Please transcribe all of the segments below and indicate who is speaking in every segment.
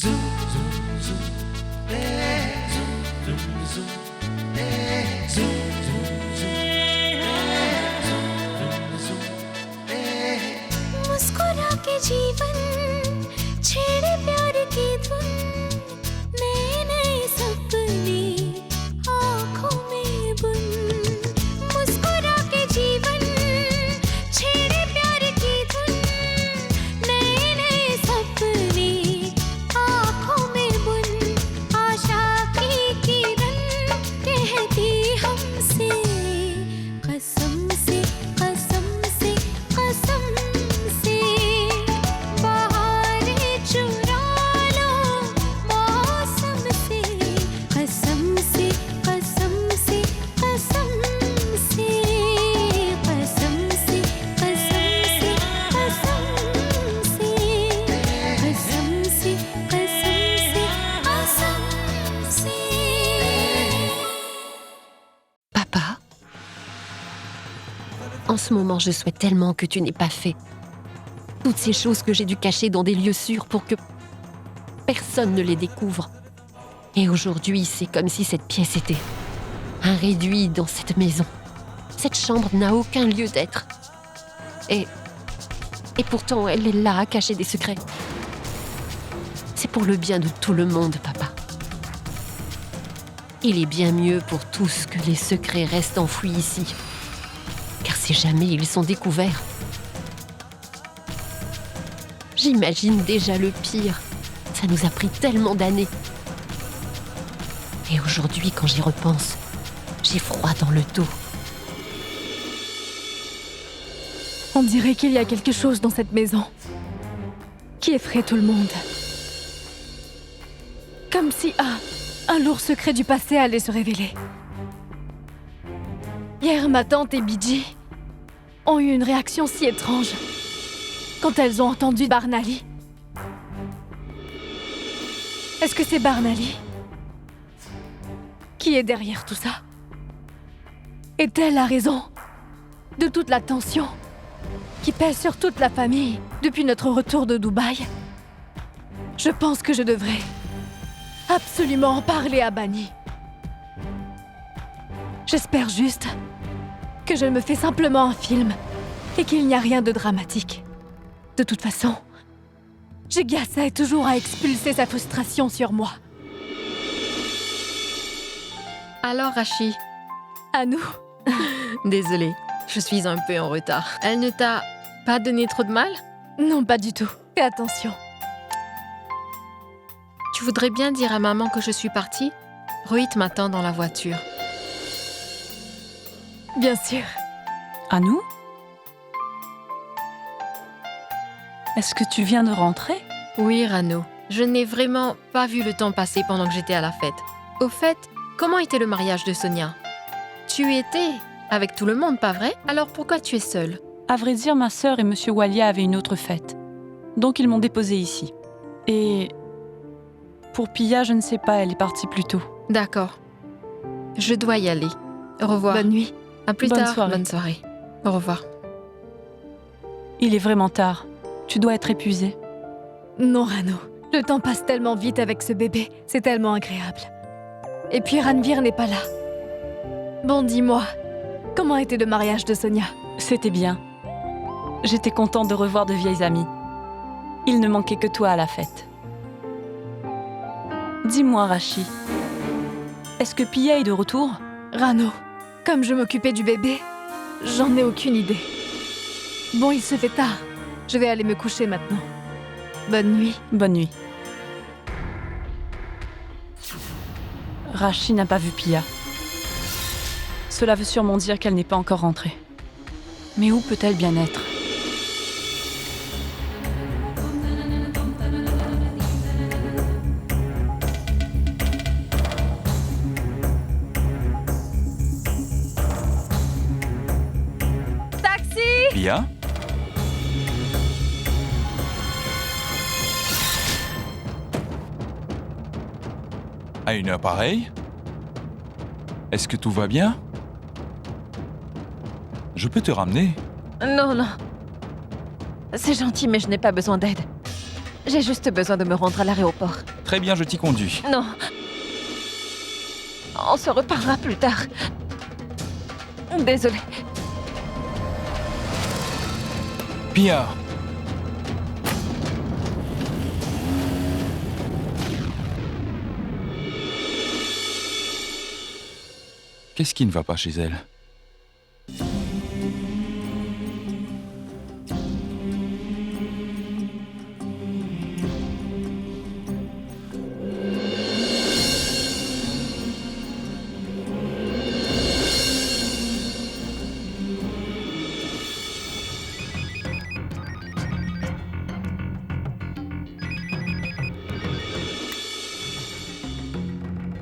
Speaker 1: मुस्कुरा के जीवन छेड़े प्यार की धुन नए नए सपने आँखों में बुन मुस्कुरा के जीवन छेड़े प्यार की धुन नए नए सपने आँखों में बुन आशा की किरण कहती हमसे कसम से कसम से कसम से बहारें चुरा लो मौसम से कसम से कसम से कसम से कसम से कसम से कसम से कसम से कसम से
Speaker 2: Papa, en ce moment, je souhaite tellement que tu n'aies pas fait toutes ces choses que j'ai dû cacher dans des lieux sûrs pour que personne ne les découvre. Et aujourd'hui, c'est comme si cette pièce était un réduit dans cette maison. Cette chambre n'a aucun lieu d'être. Et pourtant, elle est là à cacher des secrets. C'est pour le bien de tout le monde, papa. Il est bien mieux pour tous que les secrets restent enfouis ici. Car si jamais ils sont découverts, j'imagine déjà le pire. Ça nous a pris tellement d'années. Et aujourd'hui, quand j'y repense, j'ai froid dans le dos.
Speaker 3: On dirait qu'il y a quelque chose dans cette maison qui effraie tout le monde. Comme si un lourd secret du passé allait se révéler. Hier, ma tante et Bidji ont eu une réaction si étrange quand elles ont entendu Barnaly. Est-ce que c'est Barnaly qui est derrière tout ça? Est-elle la raison de toute la tension qui pèse sur toute la famille depuis notre retour de Dubaï? Je pense que je devrais absolument en parler à Bani. J'espère juste que je me fais simplement un film et qu'il n'y a rien de dramatique. De toute façon, Jigyasa est toujours à expulser sa frustration sur moi.
Speaker 4: Alors, Rachi,
Speaker 3: À nous.
Speaker 4: désolée, je suis un peu en retard. Elle ne t'a pas donné trop de mal?
Speaker 3: Non, pas du tout. Fais attention.
Speaker 4: Tu voudrais bien dire à maman que je suis partie? Rohit m'attend dans la voiture.
Speaker 3: Bien sûr.
Speaker 5: À nous? Est-ce que tu viens de rentrer?
Speaker 4: Oui, Rano. Je n'ai vraiment pas vu le temps passer pendant que j'étais à la fête. Au fait, comment était le mariage de Sonia? Tu étais avec tout le monde, pas vrai? Alors pourquoi tu es seule?
Speaker 5: À vrai dire, ma sœur et Monsieur Walia avaient une autre fête. Donc ils m'ont déposée ici. Et... pour Pia, je ne sais pas, elle est partie plus tôt.
Speaker 4: D'accord. Je dois y aller. Au revoir.
Speaker 3: Bonne nuit.
Speaker 4: À plus
Speaker 5: Bonne
Speaker 4: tard.
Speaker 5: soirée.
Speaker 4: Bonne soirée. Au revoir.
Speaker 5: Il est vraiment tard. Tu dois être épuisée.
Speaker 3: Non, Rano. Le temps passe tellement vite avec ce bébé. C'est tellement agréable. Et puis Ranveer n'est pas là. Bon, dis-moi, comment était le mariage de Sonia?
Speaker 5: C'était bien. J'étais contente de revoir de vieilles amies. Il ne manquait que toi à la fête. Dis-moi, Rachi, est-ce que Pia est de retour?
Speaker 3: Rano, comme je m'occupais du bébé, j'en ai aucune idée. Bon, il se fait tard. Je vais aller me coucher maintenant. Bonne nuit.
Speaker 5: Bonne nuit. Rachi n'a pas vu Pia. Cela veut sûrement dire qu'elle n'est pas encore rentrée. Mais où peut-elle bien être?
Speaker 6: Pia? À une heure pareille? Est-ce que tout va bien? Je peux te ramener.
Speaker 7: Non, non. C'est gentil, mais je n'ai pas besoin d'aide.
Speaker 3: J'ai juste besoin de me rendre à l'aéroport.
Speaker 6: Très bien, je t'y conduis.
Speaker 3: Non. On se reparlera plus tard. Désolée.
Speaker 6: Pia! Qu'est-ce qui ne va pas chez elle?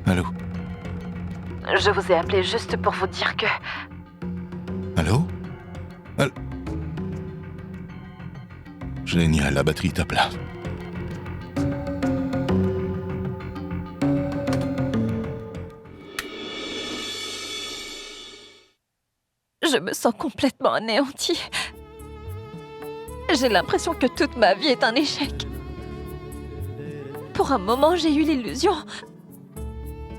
Speaker 6: Allô?
Speaker 3: Je vous ai appelé juste pour vous dire que...
Speaker 7: Allô? Génial, la batterie est à plat.
Speaker 3: Je me sens complètement anéantie. J'ai l'impression que toute ma vie est un échec. Pour un moment, j'ai eu l'illusion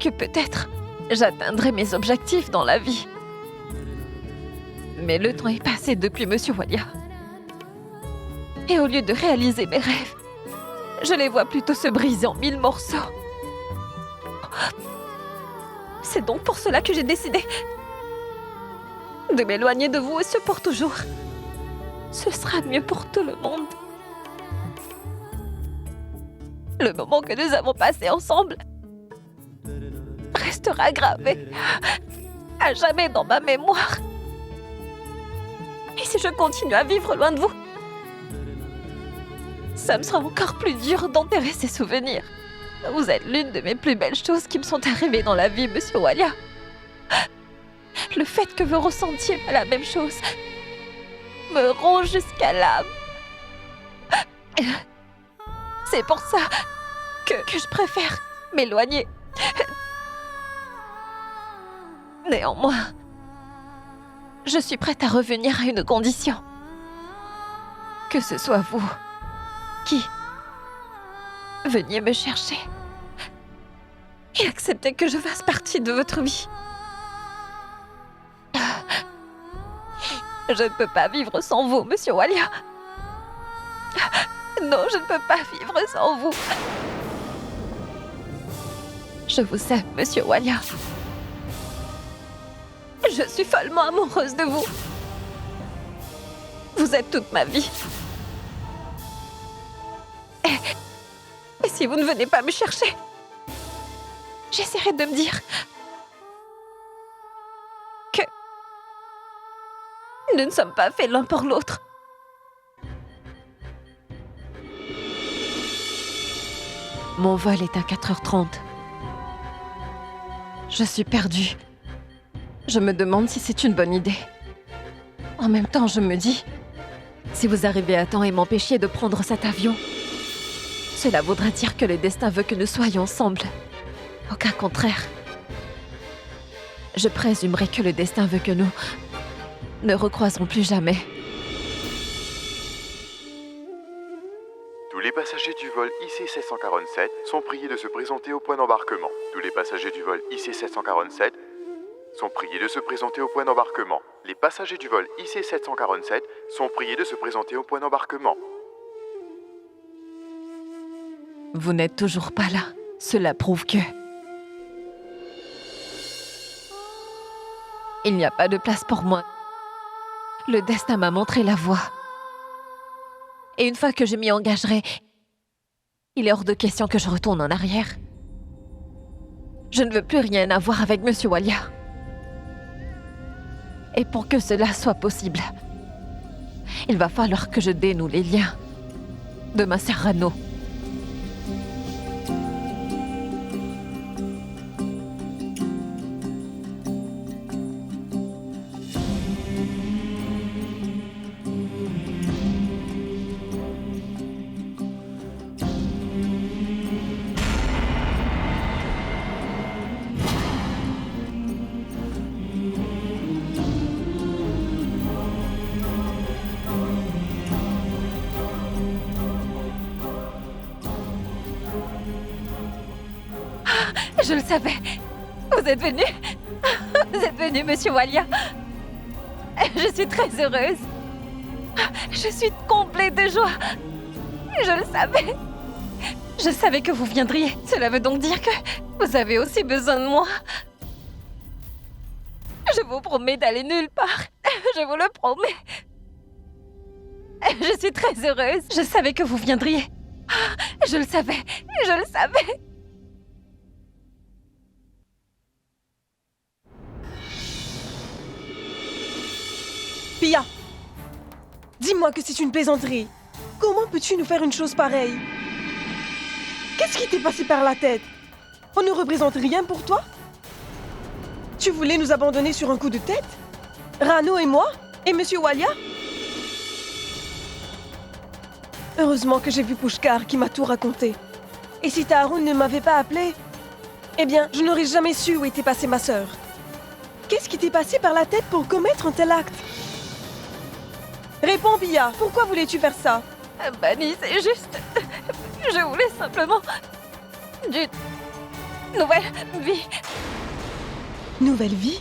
Speaker 3: que peut-être j'atteindrais mes objectifs dans la vie. Mais le temps est passé depuis Monsieur Walia. Et au lieu de réaliser mes rêves, je les vois plutôt se briser en 1000 morceaux. C'est donc pour cela que j'ai décidé de m'éloigner de vous, et ce pour toujours. Ce sera mieux pour tout le monde. Le moment que nous avons passé ensemble restera gravé à jamais dans ma mémoire. Et si je continue à vivre loin de vous, ça me sera encore plus dur d'enterrer ces souvenirs. Vous êtes l'une de mes plus belles choses qui me sont arrivées dans la vie, Monsieur Walia. Le fait que vous ressentiez la même chose me ronge jusqu'à l'âme. C'est pour ça que je préfère m'éloigner. Néanmoins, je suis prête à revenir à une condition. Que ce soit vous qui veniez me chercher et acceptez que je fasse partie de votre vie. Je ne peux pas vivre sans vous, Monsieur Walia. Non, je ne peux pas vivre sans vous. Je vous aime, Monsieur Walia. Je suis follement amoureuse de vous. Vous êtes toute ma vie. Et si vous ne venez pas me chercher, j'essaierai de me dire que nous ne sommes pas faits l'un pour l'autre. Mon vol est à 4h30. Je suis perdue. Je me demande si c'est une bonne idée. En même temps, je me dis, si vous arrivez à temps et m'empêchiez de prendre cet avion, cela voudrait dire que le destin veut que nous soyons ensemble. Au cas contraire, je présumerai que le destin veut que nous ne recroiserons plus jamais.
Speaker 8: Tous les passagers du vol IC-747 sont priés de se présenter au point d'embarquement. Tous les passagers du vol IC-747 sont priés de se présenter au point d'embarquement. Les passagers du vol IC-747 sont priés de se présenter au point d'embarquement.
Speaker 3: Vous n'êtes toujours pas là. Cela prouve que... il n'y a pas de place pour moi. Le destin m'a montré la voie. Et une fois que je m'y engagerai, il est hors de question que je retourne en arrière. Je ne veux plus rien avoir avec Monsieur Walia. Et pour que cela soit possible, il va falloir que je dénoue les liens de ma Serrano. Je le savais. Vous êtes venu. Vous êtes venu, Monsieur Walia. Je suis très heureuse. Je suis comblée de joie. Je le savais. Je savais que vous viendriez. Cela veut donc dire que vous avez aussi besoin de moi. Je vous promets d'aller nulle part. Je vous le promets. Je suis très heureuse. Je savais que vous viendriez. Je le savais. Je le savais.
Speaker 9: Pia, dis-moi que c'est une plaisanterie. Comment peux-tu nous faire une chose pareille? Qu'est-ce qui t'est passé par la tête? On ne représente rien pour toi? Tu voulais nous abandonner sur un coup de tête? Rano et moi? Et Monsieur Walia? Heureusement que j'ai vu Pushkar qui m'a tout raconté. Et si Taharoun ne m'avait pas appelé, eh bien, je n'aurais jamais su où était passée ma sœur. Qu'est-ce qui t'est passé par la tête pour commettre un tel acte? Réponds, Pia, pourquoi voulais-tu faire ça?
Speaker 3: Bani, c'est juste... Je voulais simplement... d'une nouvelle vie.
Speaker 9: Nouvelle vie?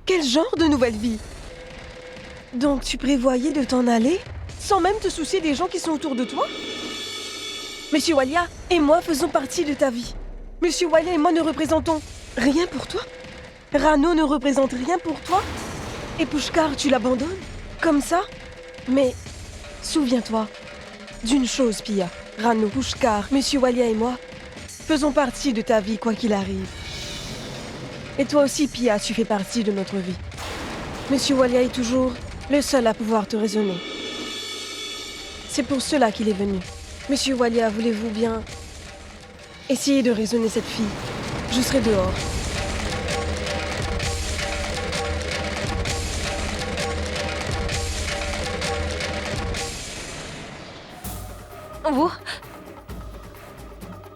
Speaker 9: Quel genre de nouvelle vie? Donc tu prévoyais de t'en aller, sans même te soucier des gens qui sont autour de toi? Monsieur Walia et moi faisons partie de ta vie. Monsieur Walia et moi ne représentons rien pour toi? Rano ne représente rien pour toi? Et Pushkar, tu l'abandonnes? Comme ça? Mais souviens-toi d'une chose, Pia. Rano, Pushkar, Monsieur Walia et moi faisons partie de ta vie, quoi qu'il arrive. Et toi aussi, Pia, tu fais partie de notre vie. Monsieur Walia est toujours le seul à pouvoir te raisonner. C'est pour cela qu'il est venu. Monsieur Walia, voulez-vous bien essayer de raisonner cette fille? Je serai dehors.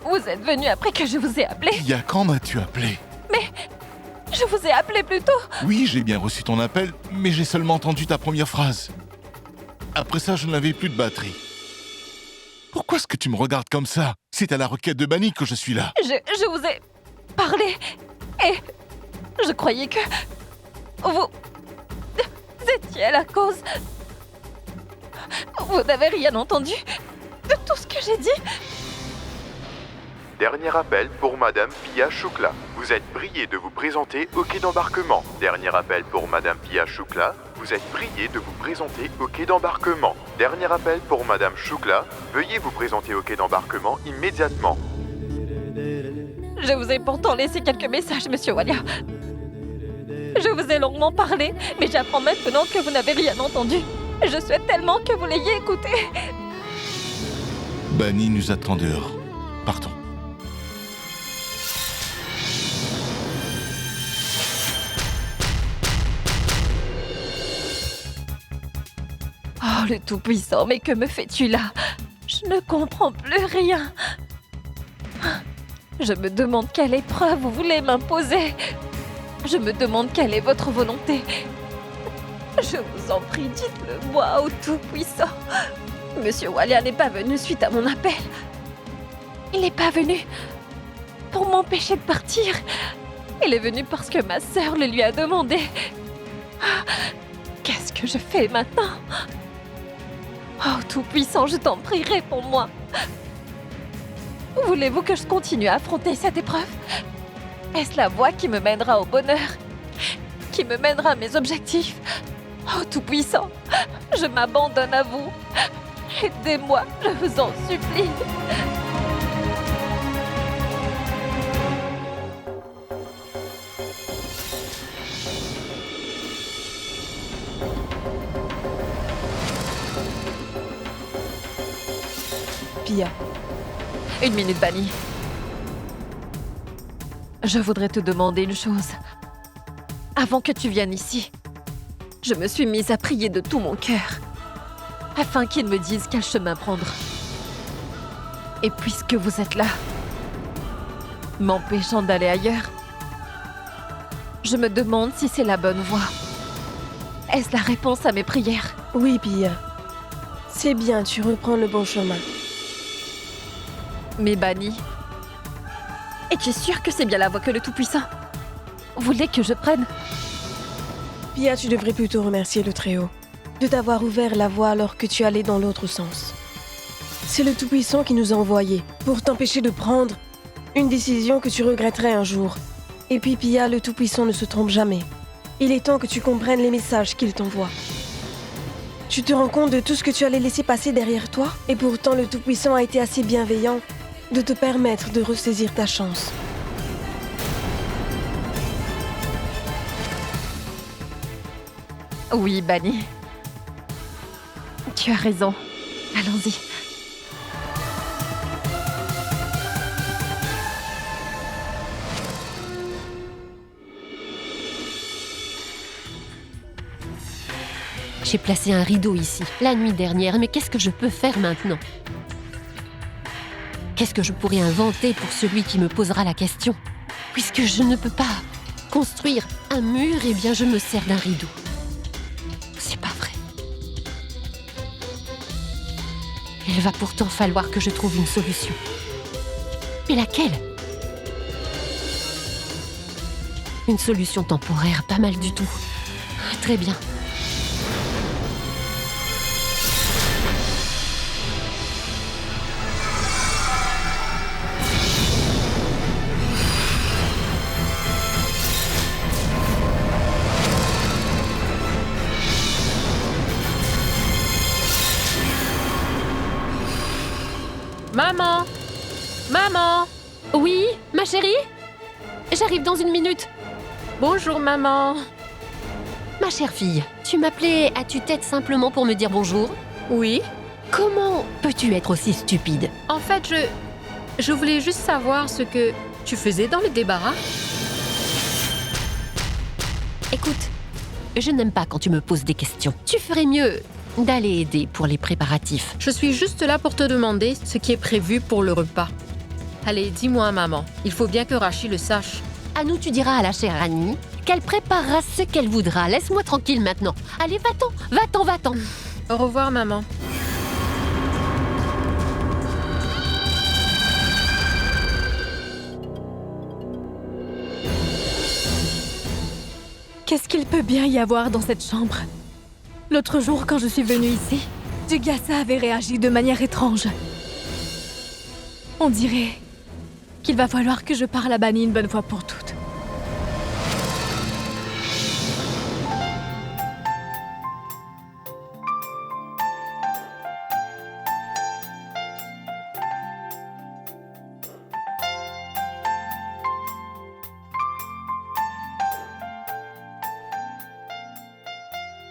Speaker 3: Vous êtes venu après que je vous ai appelé.
Speaker 7: Pia, quand m'as-tu appelé?
Speaker 3: Je vous ai appelé plus tôt.
Speaker 7: Oui, j'ai bien reçu ton appel, mais j'ai seulement entendu ta première phrase. Après ça, je n'avais plus de batterie. Pourquoi est-ce que tu me regardes comme ça? C'est à la requête de Bani que je suis là.
Speaker 3: Je vous ai parlé et je croyais que vous étiez à la cause. Vous n'avez rien entendu de tout ce que j'ai dit?
Speaker 8: Dernier appel pour Madame Pia Shukla. Vous êtes prié de vous présenter au quai d'embarquement. Dernier appel pour Madame Pia Shukla. Vous êtes prié de vous présenter au quai d'embarquement. Dernier appel pour Madame Shukla. Veuillez vous présenter au quai d'embarquement immédiatement.
Speaker 3: Je vous ai pourtant laissé quelques messages, Monsieur Walia. Je vous ai longuement parlé, mais j'apprends maintenant que vous n'avez rien entendu. Je souhaite tellement que vous l'ayez écouté.
Speaker 7: Bani nous attend dehors. Partons.
Speaker 3: Oh, le Tout-Puissant, mais que me fais-tu là? Je ne comprends plus rien. Je me demande quelle épreuve vous voulez m'imposer. Je me demande quelle est votre volonté. Je vous en prie, dites-le-moi, ô Tout-Puissant. Monsieur Walia n'est pas venu suite à mon appel. Il n'est pas venu pour m'empêcher de partir. Il est venu parce que ma sœur le lui a demandé. Qu'est-ce que je fais maintenant? Oh, Tout-Puissant, je t'en prie, réponds-moi. Voulez-vous que je continue à affronter cette épreuve? Est-ce la voie qui me mènera au bonheur? Qui me mènera à mes objectifs? Oh, Tout-Puissant, je m'abandonne à vous. Aidez-moi, je vous en supplie.
Speaker 9: Pia,
Speaker 3: Une minute, Bani. Je voudrais te demander une chose. Avant que tu viennes ici, je me suis mise à prier de tout mon cœur, afin qu'il me dise quel chemin prendre. Et puisque vous êtes là, m'empêchant d'aller ailleurs, je me demande si c'est la bonne voie. Est-ce la réponse à mes prières?
Speaker 9: oui, Pia. C'est bien, tu reprends le bon chemin.
Speaker 3: Mais Bani,
Speaker 10: Et tu es sûre que c'est bien la voie que le Tout-Puissant voulait que je prenne?
Speaker 9: Pia, tu devrais plutôt remercier le Très-Haut de t'avoir ouvert la voie alors que tu allais dans l'autre sens. C'est le Tout-Puissant qui nous a envoyés pour t'empêcher de prendre une décision que tu regretterais un jour. Et puis Pia, le Tout-Puissant ne se trompe jamais. Il est temps que tu comprennes les messages qu'il t'envoie. Tu te rends compte de tout ce que tu allais laisser passer derrière toi? Et pourtant, le Tout-Puissant a été assez bienveillant de te permettre de ressaisir ta chance.
Speaker 10: Oui, Bunny. Tu as raison. Allons-y.
Speaker 2: J'ai placé un rideau ici, la nuit dernière, mais qu'est-ce que je peux faire maintenant? Qu'est-ce que je pourrais inventer pour celui qui me posera la question? Puisque je ne peux pas construire un mur, eh bien je me sers d'un rideau. C'est pas vrai. Il va pourtant falloir que je trouve une solution. Mais laquelle? Une solution temporaire, pas mal du tout. Très bien.
Speaker 4: Maman! Maman!
Speaker 2: Oui, ma chérie? J'arrive dans une minute.
Speaker 4: Bonjour, maman.
Speaker 2: Ma chère fille, tu m'appelais à tue-tête simplement pour me dire bonjour?
Speaker 4: Oui?
Speaker 2: Comment peux-tu être aussi stupide?
Speaker 4: En fait, je voulais juste savoir ce que tu faisais dans le débarras.
Speaker 2: Écoute, je n'aime pas quand tu me poses des questions. Tu ferais mieux d'aller aider pour les préparatifs.
Speaker 4: Je suis juste là pour te demander ce qui est prévu pour le repas. Allez, dis-moi, maman. Il faut bien que Rachel le sache.
Speaker 2: À nous, tu diras à la chère Annie qu'elle préparera ce qu'elle voudra. Laisse-moi tranquille maintenant. Allez, va-t'en, va-t'en, va-t'en.
Speaker 4: Au revoir, maman.
Speaker 3: Qu'est-ce qu'il peut bien y avoir dans cette chambre? L'autre jour, quand je suis venue ici, Dugassa avait réagi de manière étrange. On dirait qu'il va falloir que je parle à Bunny une bonne fois pour toutes.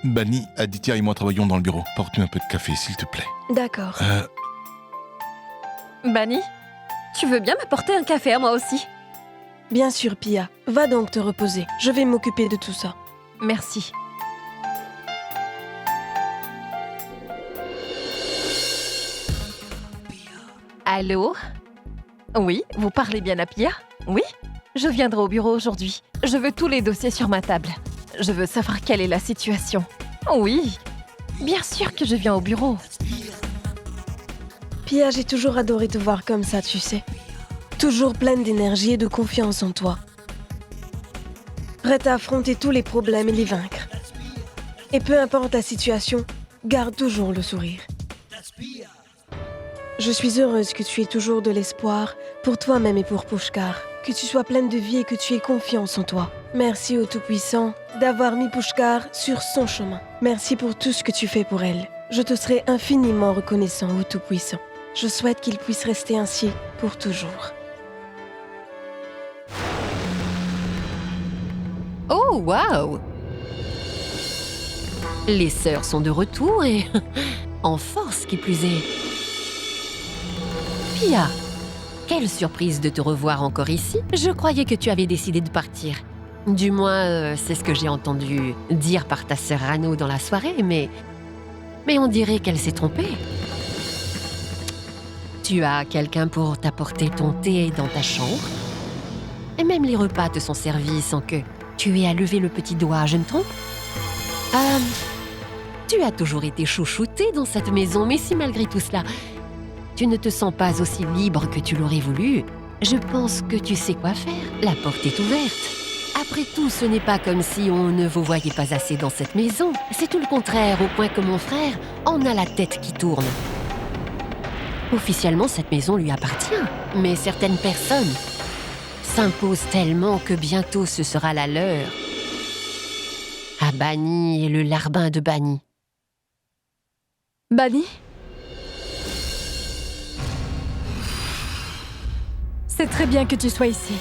Speaker 7: Bunny, Aditya et moi travaillons dans le bureau. Porte-nous un peu de café, s'il te plaît.
Speaker 9: D'accord.
Speaker 10: Bunny, tu veux bien m'apporter un café à moi aussi?
Speaker 9: Bien sûr, Pia. Va donc te reposer. Je vais m'occuper de tout ça.
Speaker 10: Merci. Allô? Oui, vous parlez bien à Pia? Oui? Je viendrai au bureau aujourd'hui. Je veux tous les dossiers sur ma table. Je veux savoir quelle est la situation. Oui, bien sûr que je viens au bureau.
Speaker 9: Pia, j'ai toujours adoré te voir comme ça, tu sais. Toujours pleine d'énergie et de confiance en toi. Prête à affronter tous les problèmes et les vaincre. Et peu importe ta situation, garde toujours le sourire. Je suis heureuse que tu aies toujours de l'espoir pour toi-même et pour Pushkar. Que tu sois pleine de vie et que tu aies confiance en toi. Merci au Tout-Puissant d'avoir mis Pushkar sur son chemin. Merci pour tout ce que tu fais pour elle. Je te serai infiniment reconnaissant au Tout-Puissant. Je souhaite qu'il puisse rester ainsi pour toujours.
Speaker 2: Oh, waouh! Les sœurs sont de retour et en force qui plus est. Pia, quelle surprise de te revoir encore ici. Je croyais que tu avais décidé de partir. Du moins, c'est ce que j'ai entendu dire par ta sœur Rano dans la soirée, mais on dirait qu'elle s'est trompée. Tu as quelqu'un pour t'apporter ton thé dans ta chambre. Et même les repas te sont servis sans que tu aies à lever le petit doigt, je me trompe? Tu as toujours été chouchoutée dans cette maison, mais si malgré tout cela, tu ne te sens pas aussi libre que tu l'aurais voulu, Je pense que tu sais quoi faire. La porte est ouverte. Après tout, ce n'est pas comme si on ne vous voyait pas assez dans cette maison. C'est tout le contraire, au point que mon frère en a la tête qui tourne. Officiellement, cette maison lui appartient. Mais certaines personnes s'imposent tellement que bientôt ce sera la leur. À Banni et le larbin de Banni.
Speaker 3: Banni? C'est très bien que tu sois ici.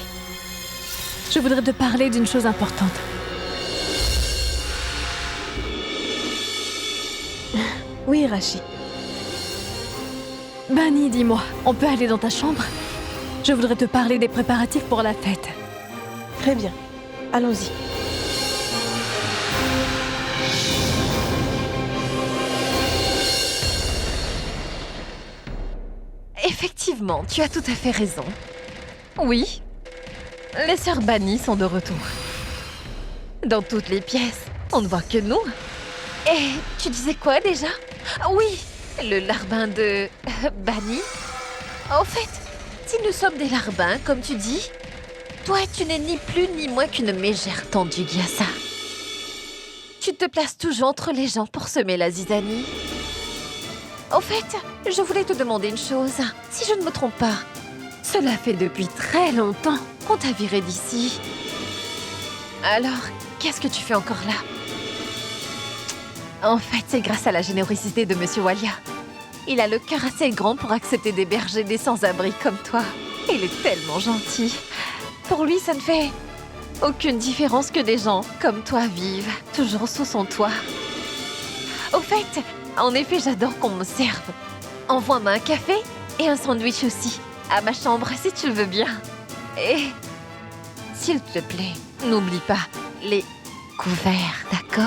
Speaker 3: Je voudrais te parler d'une chose importante.
Speaker 9: Oui, Rachi.
Speaker 3: Banni, dis-moi, on peut aller dans ta chambre? Je voudrais te parler des préparatifs pour la fête.
Speaker 9: Très bien. Allons-y.
Speaker 10: Effectivement, tu as tout à fait raison. Oui, les sœurs Banni sont de retour. Dans toutes les pièces, on ne voit que nous. Et tu disais quoi déjà? Oui, le larbin de Banni. En fait, si nous sommes des larbins, comme tu dis, toi tu n'es ni plus ni moins qu'une mégère tendue, Gyasa. Tu te places toujours entre les gens pour semer la zizanie. Au fait, je voulais te demander une chose. Si je ne me trompe pas, cela fait depuis très longtemps qu'on t'a viré d'ici. Alors, qu'est-ce que tu fais encore là? En fait, c'est grâce à la générosité de Monsieur Walia. Il a le cœur assez grand pour accepter d'héberger des sans-abri comme toi. Il est tellement gentil. Pour lui, ça ne fait aucune différence que des gens comme toi vivent, toujours sous son toit. Au fait, en effet, j'adore qu'on me serve. Envoie-moi un café et un sandwich aussi, à ma chambre si tu le veux bien. Et s'il te plaît, n'oublie pas les couverts, d'accord?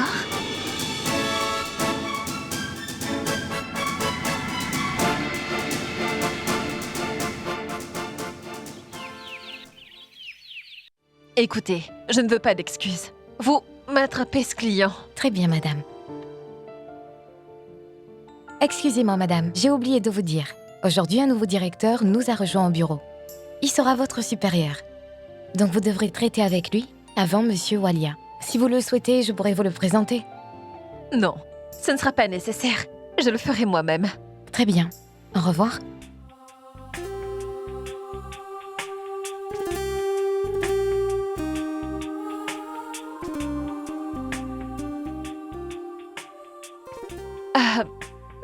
Speaker 10: Écoutez, je ne veux pas d'excuses. Vous m'attrapez ce client.
Speaker 11: Très bien, madame. Excusez-moi, madame, j'ai oublié de vous dire. Aujourd'hui, un nouveau directeur nous a rejoint au bureau. Il sera votre supérieur. Donc vous devrez traiter avec lui avant Monsieur Walia. Si vous le souhaitez, je pourrais vous le présenter.
Speaker 10: Non, ce ne sera pas nécessaire. Je le ferai moi-même.
Speaker 11: Très bien. Au revoir.
Speaker 10: Ah,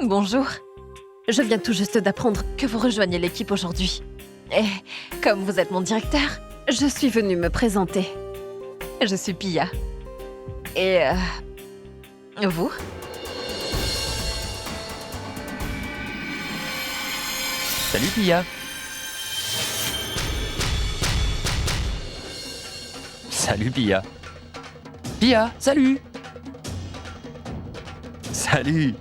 Speaker 10: bonjour. Je viens tout juste d'apprendre que vous rejoignez l'équipe aujourd'hui. Et comme vous êtes mon directeur, je suis venue me présenter. Je suis Pia. Et vous?
Speaker 12: Salut Pia. Salut Pia. Pia, salut. Salut.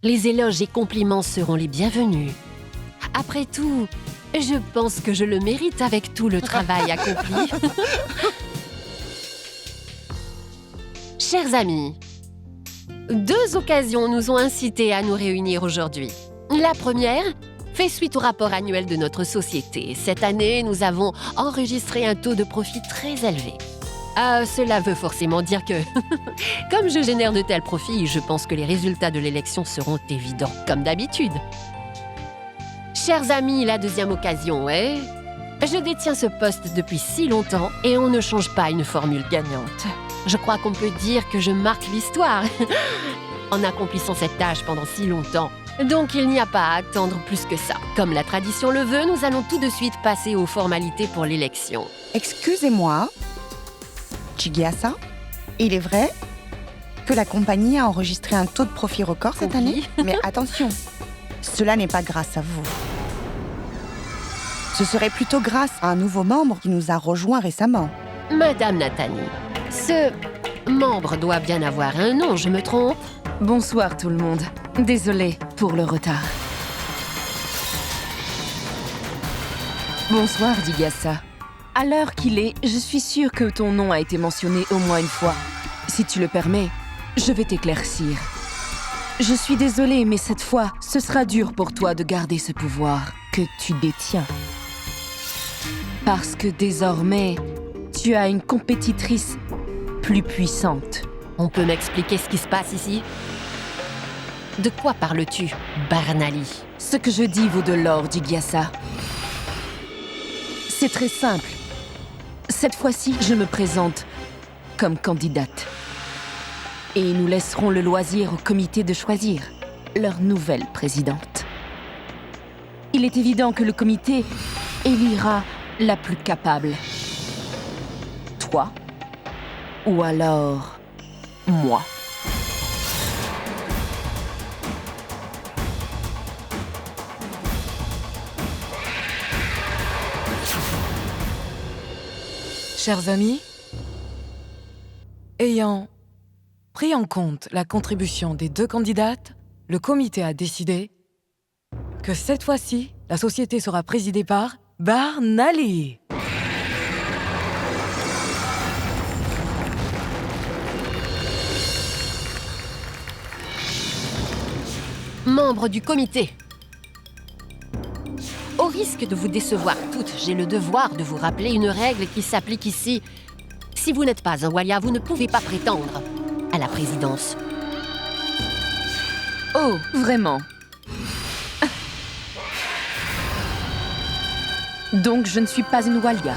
Speaker 2: Les éloges et compliments seront les bienvenus. Après tout, je pense que je le mérite avec tout le travail accompli. Chers amis, 2 occasions nous ont incités à nous réunir aujourd'hui. La première fait suite au rapport annuel de notre société. Cette année, nous avons enregistré un taux de profit très élevé. Cela veut forcément dire que, comme je génère de tels profits, je pense que les résultats de l'élection seront évidents, comme d'habitude. Chers amis, la deuxième occasion est... Je détiens ce poste depuis si longtemps et on ne change pas une formule gagnante. Je crois qu'on peut dire que je marque l'histoire en accomplissant cette tâche pendant si longtemps. Donc il n'y a pas à attendre plus que ça. Comme la tradition le veut, nous allons tout de suite passer aux formalités pour l'élection.
Speaker 13: Excusez-moi, Gyasa, il est vrai que la compagnie a enregistré un taux de profit record cette année? Mais attention, cela n'est pas grâce à vous. Ce serait plutôt grâce à un nouveau membre qui nous a rejoint récemment.
Speaker 2: Madame Nathanie, ce membre doit bien avoir un nom, je me trompe?
Speaker 14: Bonsoir tout le monde. Désolée pour le retard. Bonsoir, Gyasa. À l'heure qu'il est, je suis sûre que ton nom a été mentionné au moins une fois. Si tu le permets, je vais t'éclaircir. Je suis désolée, mais cette fois, ce sera dur pour toi de garder ce pouvoir que tu détiens. Parce que désormais, tu as une compétitrice plus puissante.
Speaker 2: On peut m'expliquer ce qui se passe ici? De quoi parles-tu, Barnaly?
Speaker 14: Ce que je dis vaut de l'or, Jigyaza. C'est très simple. Cette fois-ci, je me présente comme candidate. Et nous laisserons le loisir au comité de choisir leur nouvelle présidente. Il est évident que le comité élira la plus capable. Toi, ou alors moi.
Speaker 15: Chers amis, ayant pris en compte la contribution des deux candidates, le comité a décidé que cette fois-ci, la société sera présidée par Barnaly.
Speaker 2: Membre du comité. Au risque de vous décevoir toutes, j'ai le devoir de vous rappeler une règle qui s'applique ici. Si vous n'êtes pas un Walia, vous ne pouvez pas prétendre à la présidence.
Speaker 14: Oh, vraiment? Donc je ne suis pas une Walia.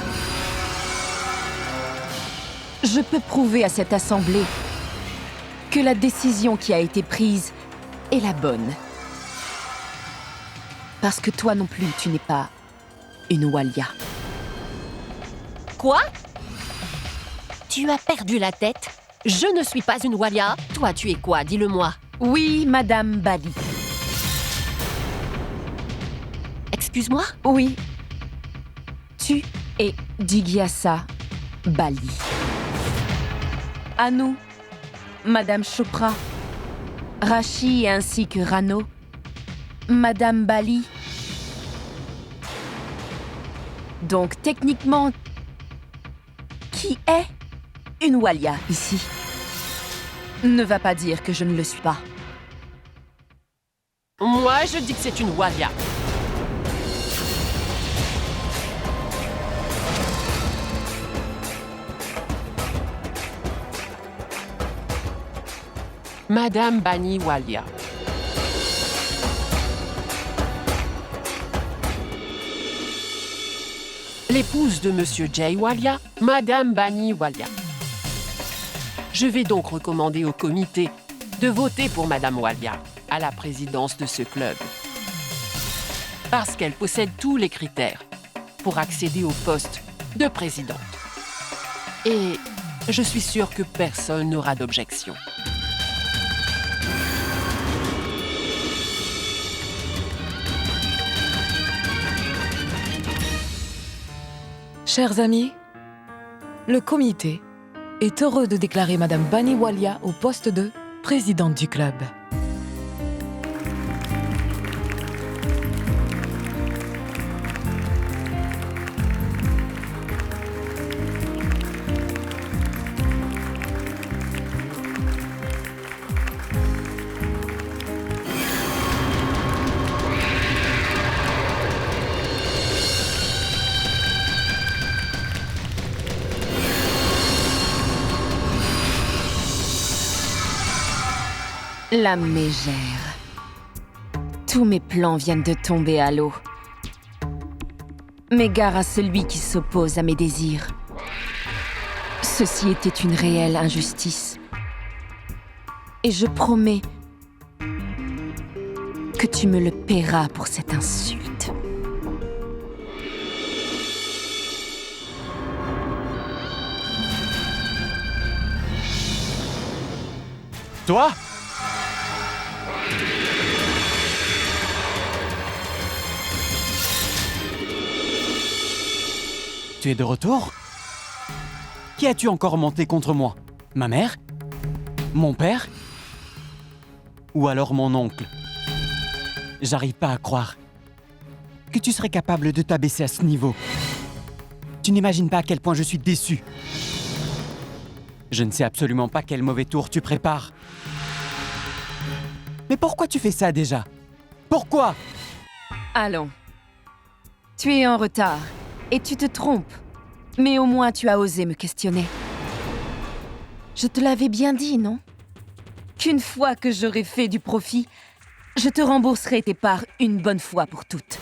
Speaker 14: Je peux prouver à cette assemblée que la décision qui a été prise est la bonne. Parce que toi non plus, tu n'es pas une Walia.
Speaker 2: Quoi? Tu as perdu la tête? Je ne suis pas une Walia. Toi, tu es quoi? Dis-le-moi.
Speaker 14: Oui, Madame Bali.
Speaker 2: Excuse-moi?
Speaker 14: Oui. Tu es Jigyaza Bali. À nous, Madame Chopra, Rashi ainsi que Rano, Madame Bali. Donc techniquement, qui est une Walia ici? Ne va pas dire que je ne le suis pas.
Speaker 2: Moi, je dis que c'est une Walia. Madame Bani Walia. L'épouse de Monsieur Jay Walia, Madame Bani Walia. Je vais donc recommander au comité de voter pour Madame Walia à la présidence de ce club. Parce qu'elle possède tous les critères pour accéder au poste de présidente. Et je suis sûre que personne n'aura d'objection.
Speaker 15: Chers amis, le comité est heureux de déclarer Madame Bani Walia au poste de présidente du club.
Speaker 14: La mégère. Tous mes plans viennent de tomber à l'eau. Mais gare à celui qui s'oppose à mes désirs. Ceci était une réelle injustice. Et je promets que tu me le paieras pour cette insulte.
Speaker 12: Toi? Tu es de retour? Qui as-tu encore monté contre moi? Ma mère? Mon père? Ou alors mon oncle? J'arrive pas à croire que tu serais capable de t'abaisser à ce niveau. Tu n'imagines pas à quel point je suis déçu. Je ne sais absolument pas quel mauvais tour tu prépares. Mais pourquoi tu fais ça déjà? Pourquoi?
Speaker 14: Allons. Tu es en retard et tu te trompes. Mais au moins tu as osé me questionner. Je te l'avais bien dit, non? Qu'une fois que j'aurai fait du profit, je te rembourserai tes parts une bonne fois pour toutes.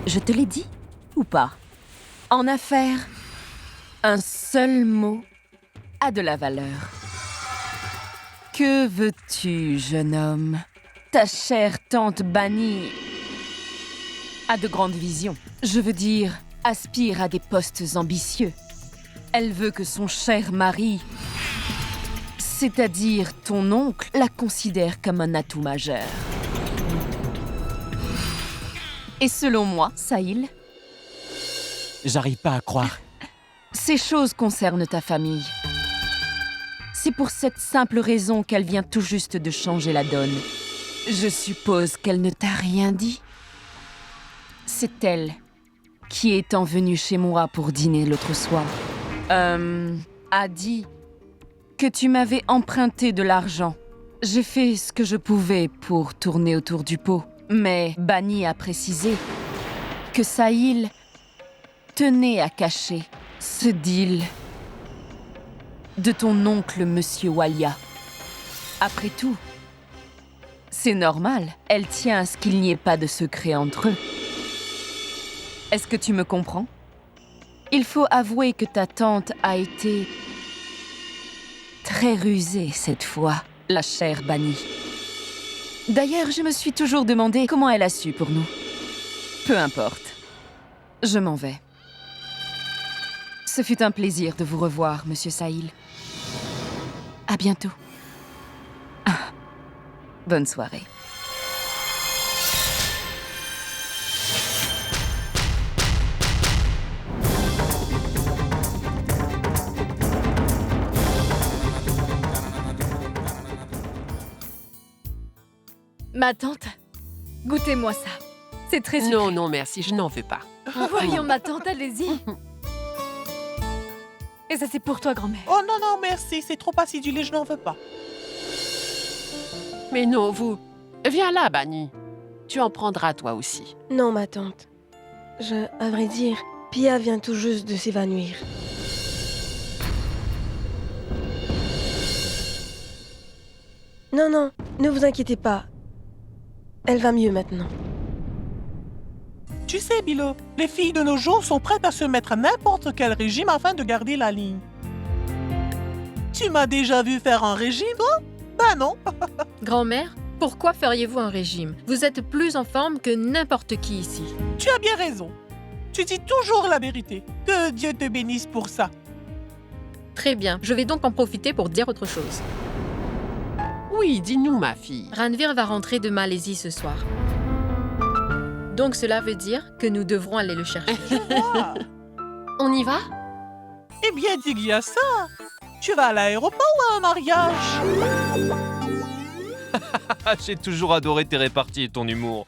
Speaker 14: Je te l'ai dit ou pas? En affaires, un seul mot a de la valeur. Que veux-tu, jeune homme? Ta chère tante Bunny a de grandes visions. Je veux dire, aspire à des postes ambitieux. Elle veut que son cher mari, c'est-à-dire ton oncle, la considère comme un atout majeur. Et selon moi, Sahil,
Speaker 12: J'arrive pas à croire.
Speaker 14: ces choses concernent ta famille. C'est pour cette simple raison qu'elle vient tout juste de changer la donne. Je suppose qu'elle ne t'a rien dit. C'est elle qui, étant venue chez moi pour dîner l'autre soir, a dit que tu m'avais emprunté de l'argent. J'ai fait ce que je pouvais pour tourner autour du pot, mais Bunny a précisé que Sahil tenait à cacher ce deal de ton oncle, Monsieur Walia. Après tout, c'est normal. Elle tient à ce qu'il n'y ait pas de secret entre eux. Est-ce que tu me comprends? Il faut avouer que ta tante a été très rusée cette fois, la chère Bunny. D'ailleurs, je me suis toujours demandé comment elle a su pour nous. Peu importe. Je m'en vais. Ce fut un plaisir de vous revoir, Monsieur Sahil. À bientôt. Ah, bonne soirée.
Speaker 3: Ma tante, goûtez-moi ça. C'est très sucré.
Speaker 2: Non, non, merci, je n'en veux pas.
Speaker 3: Voyons, ma tante, allez-y. Et ça, c'est pour toi, grand-mère.
Speaker 16: Oh non, non, merci, c'est trop acidulé, je n'en veux pas.
Speaker 2: Mais non, vous... Viens là, Bunny. Tu en prendras toi aussi.
Speaker 9: Non, ma tante. À vrai dire, Pia vient tout juste de s'évanouir. Non, non, ne vous inquiétez pas. Elle va mieux maintenant.
Speaker 16: Tu sais, Bilo, les filles de nos jours sont prêtes à se mettre à n'importe quel régime afin de garder la ligne. Tu m'as déjà vu faire un régime, toi? Ben non.
Speaker 4: Grand-mère, pourquoi feriez-vous un régime? Vous êtes plus en forme que n'importe qui ici.
Speaker 16: Tu as bien raison. Tu dis toujours la vérité. Que Dieu te bénisse pour ça.
Speaker 4: Très bien, je vais donc en profiter pour dire autre chose.
Speaker 2: Oui, dis-nous, ma fille.
Speaker 4: Ranveer va rentrer de Malaisie ce soir. Donc cela veut dire que nous devrons aller le chercher.
Speaker 2: On y va?
Speaker 16: Eh bien, Jigyasa, tu vas à l'aéroport ou à un mariage?
Speaker 17: J'ai toujours adoré tes réparties et ton humour.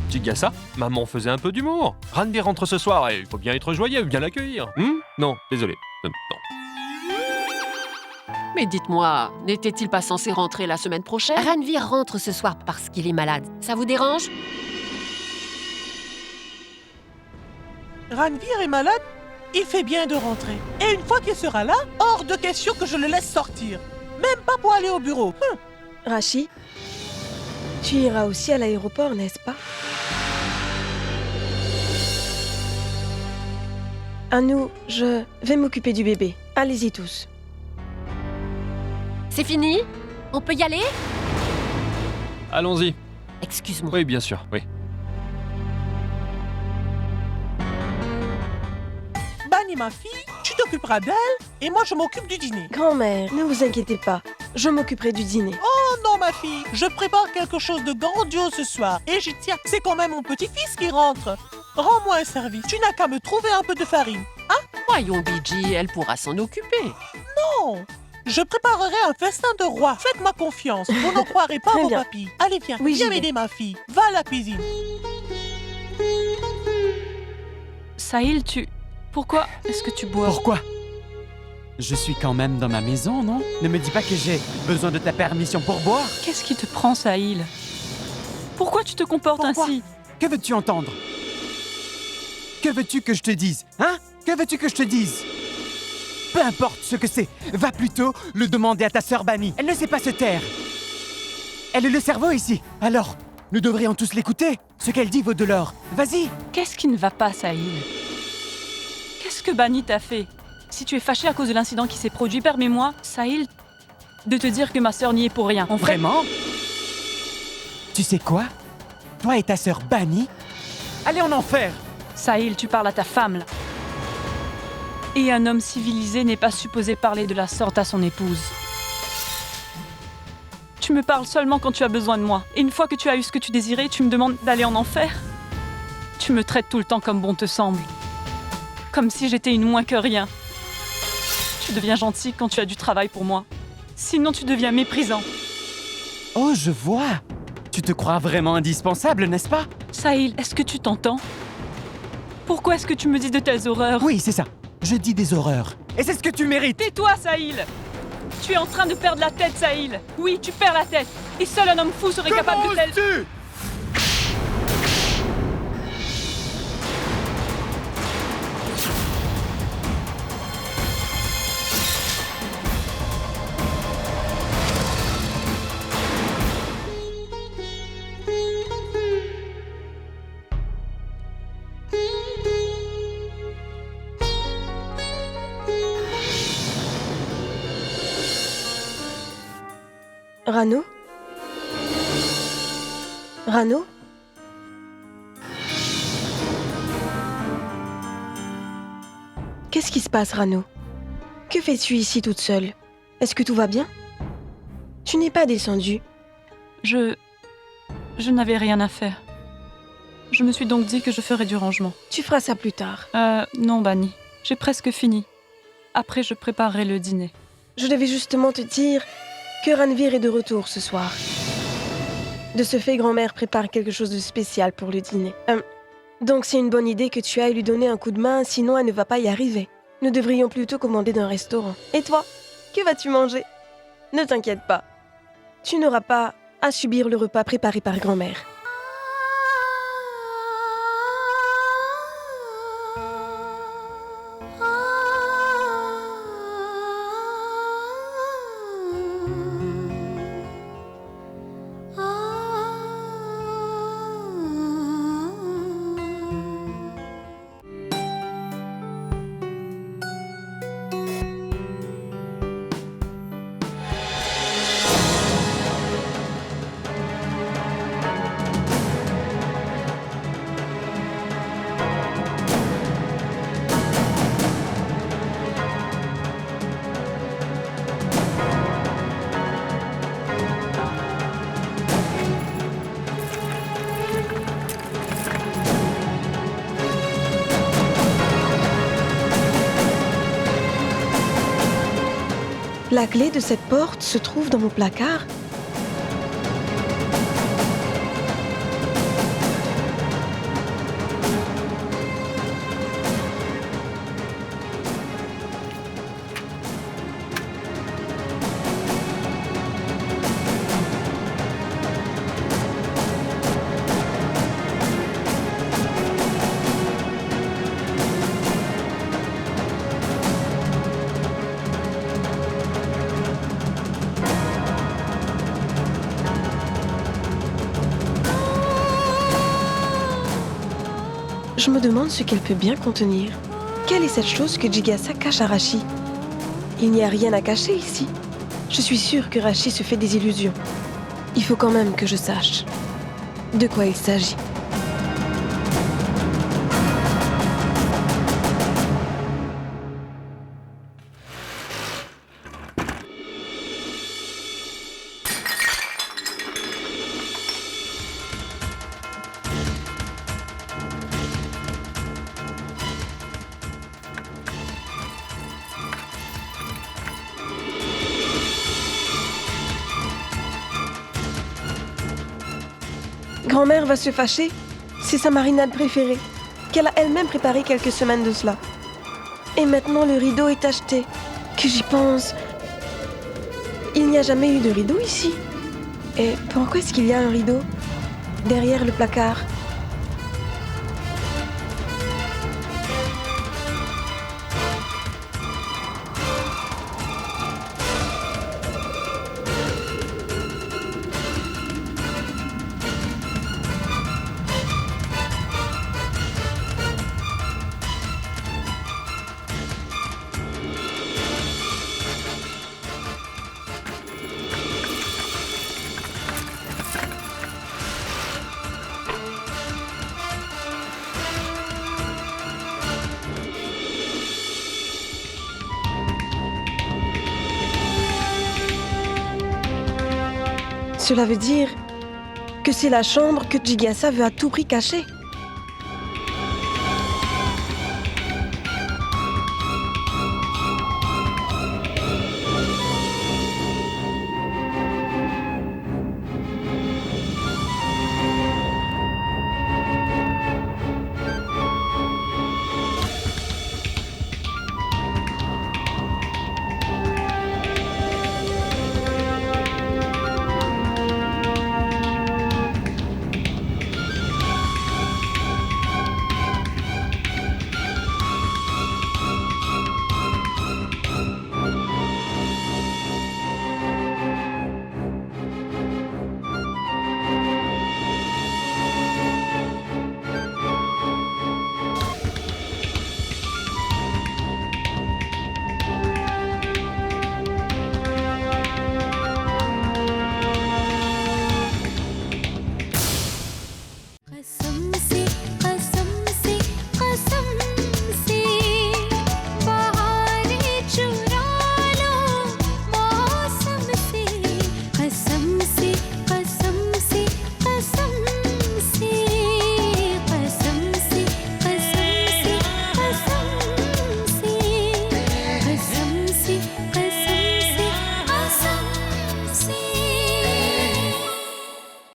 Speaker 17: Jigyasa, maman faisait un peu d'humour. Ranveer rentre ce soir et il faut bien être joyeux, bien l'accueillir. Non, désolé. Non.
Speaker 2: Mais dites-moi, n'était-il pas censé rentrer la semaine prochaine? Ranveer rentre ce soir parce qu'il est malade. Ça vous dérange?
Speaker 16: Ranveer est malade? Il fait bien de rentrer. Et une fois qu'il sera là, hors de question que je le laisse sortir. Même pas pour aller au bureau.
Speaker 9: Rachi, tu iras aussi à l'aéroport, n'est-ce pas? Anu, je vais m'occuper du bébé. Allez-y tous.
Speaker 2: C'est fini? On peut y aller?
Speaker 17: Allons-y.
Speaker 2: Excuse-moi.
Speaker 17: Oui, bien sûr, oui.
Speaker 16: Bunny, ma fille, tu t'occuperas d'elle et moi je m'occupe du dîner.
Speaker 9: Grand-mère, ne vous inquiétez pas. Je m'occuperai du dîner.
Speaker 16: Oh non, ma fille, je prépare quelque chose de grandiose ce soir. Et j'y tiens, c'est quand même mon petit-fils qui rentre. Rends-moi un service, tu n'as qu'à me trouver un peu de farine, hein?
Speaker 2: Voyons, Biji, elle pourra s'en occuper.
Speaker 16: Non, je préparerai un festin de roi. Faites-moi confiance, vous n'en croirez pas vos papis. Allez, viens,
Speaker 9: Oui,
Speaker 16: viens
Speaker 9: j'y vais.
Speaker 16: m'aider, ma fille. Va à la cuisine.
Speaker 5: Sahil, Pourquoi est-ce que tu bois?
Speaker 12: Pourquoi? Je suis quand même dans ma maison, non? Ne me dis pas que j'ai besoin de ta permission pour boire.
Speaker 5: Qu'est-ce qui te prend, Sahil? Pourquoi tu te comportes ainsi?
Speaker 12: Que veux-tu entendre? Que veux-tu que je te dise? Hein? Que veux-tu que je te dise? Peu importe ce que c'est, va plutôt le demander à ta sœur Bani. Elle ne sait pas se taire. Elle est le cerveau ici. Alors, nous devrions tous l'écouter. Ce qu'elle dit vaut de l'or. Vas-y.
Speaker 5: Qu'est-ce qui ne va pas, Sahil? Qu'est-ce que Bani t'a fait? Si tu es fâché à cause de l'incident qui s'est produit, permets-moi, Sahil, de te dire que ma sœur n'y est pour rien.
Speaker 12: Vraiment? Tu sais quoi? Toi et ta sœur Bani, allez en enfer!
Speaker 5: Sahil, tu parles à ta femme, là. Et un homme civilisé n'est pas supposé parler de la sorte à son épouse. Tu me parles seulement quand tu as besoin de moi. Et une fois que tu as eu ce que tu désirais, tu me demandes d'aller en enfer? Tu me traites tout le temps comme bon te semble. Comme si j'étais une moins que rien. Tu deviens gentil quand tu as du travail pour moi. Sinon, tu deviens méprisant.
Speaker 12: Oh, je vois. Tu te crois vraiment indispensable, n'est-ce pas?
Speaker 5: Sahil, est-ce que tu t'entends? Pourquoi est-ce que tu me dis de telles horreurs?
Speaker 12: Oui, c'est ça. Je dis des horreurs. Et c'est ce que tu mérites.
Speaker 5: Tais-toi, Sahil! Tu es en train de perdre la tête, Sahil. Oui, tu perds la tête. Et seul un homme fou serait capable de telle...
Speaker 9: Rano? Rano? Qu'est-ce qui se passe, Rano? Que fais-tu ici toute seule? Est-ce que tout va bien? Tu n'es pas descendue.
Speaker 5: Je n'avais rien à faire. Je me suis donc dit que je ferais du rangement.
Speaker 9: Tu feras ça plus tard.
Speaker 5: Non, Bani. J'ai presque fini. Après, je préparerai le dîner.
Speaker 9: Je devais justement te dire que Ranveer est de retour ce soir. De ce fait, grand-mère prépare quelque chose de spécial pour le dîner. Donc c'est une bonne idée que tu ailles lui donner un coup de main, sinon elle ne va pas y arriver. Nous devrions plutôt commander d'un restaurant. Et toi, que vas-tu manger? Ne t'inquiète pas. Tu n'auras pas à subir le repas préparé par grand-mère. La clé de cette porte se trouve dans mon placard. Je me demande ce qu'elle peut bien contenir. Quelle est cette chose que Jigasa cache à Rashi? Il n'y a rien à cacher ici. Je suis sûre que Rashi se fait des illusions. Il faut quand même que je sache de quoi il s'agit. Grand-mère va se fâcher. C'est sa marinade préférée, qu'elle a elle-même préparée quelques semaines de cela. Et maintenant le rideau est acheté. Que j'y pense. Il n'y a jamais eu de rideau ici. Et pourquoi est-ce qu'il y a un rideau derrière le placard? Cela veut dire que c'est la chambre que Jigyasa veut à tout prix cacher.